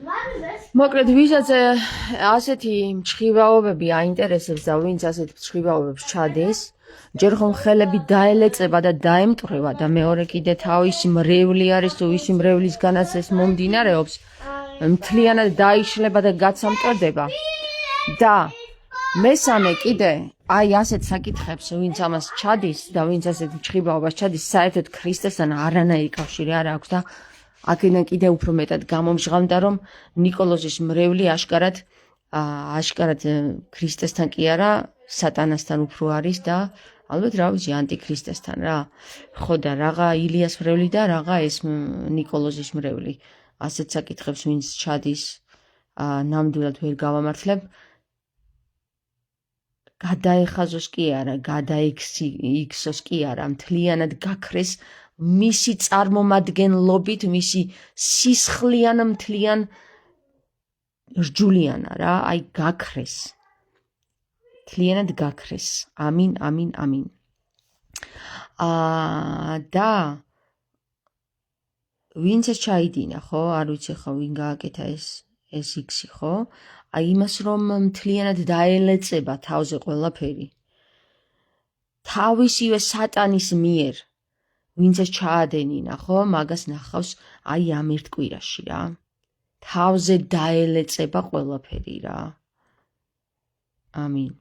მოკლედ ვისაც ასეთი მჩხივაობები აინტერესებს და ვინც ასეთ მჩხივაობებს ჩადის ჯერ ხომ ხელები დაელეწება და დაემტვრევა და მეორე კიდე თავისი მრევლი არის თუ ისი მრევლისგანაც ეს მომდინარეობს მთლიანად დაიშლება და გაცამტვრდება და მესამე კიდე აი ასეთ საკითხებს ვინც ამას ჩადის და ვინც ასეთ მჩხივაობას ჩადის საერთოდ ქრისტესთან არანაირი კავშირი არ აქვს და აქედან კიდე უფრო მეტად გამომჟღავნდა რომ ნიკოლოზის მრევლი აშკარად ქრისტესთან კი არა სატანასთან უფრო არის და ალბათ რა ვიცი ანტიქრისტესთან რა ხო და რაღა ილიას მრევლი და რაღა ეს ნიკოლოზის მრევლი ასეთ საკითხებს ვინც ჩადის ნამდვილად ვერ გავამართლებ გადაეხაზოს კი არა გადაიქცოს კი არა მთლიანად გაქრეს მისი წარმომადგენლობით მისი სისხლიან მთლიან რჯულიანა რა აი გაქრეს მთლიანად გაქრეს ამინ ამინ ამინ და ვინც ეს ჩაიდინა ხო არ ვიცი ხო ვინ გააკეთა ეს იქსი ხო აი იმას რომ მთლიანად დაელეწება თავზე ყველაფერი თავისივე სატანის მიერ ვინც ეს ჩაადენინა ხო მაგას ნახავს აი ამ ერთ კვირაში რა თავზე დაელეწება ყველაფერი რა ამინ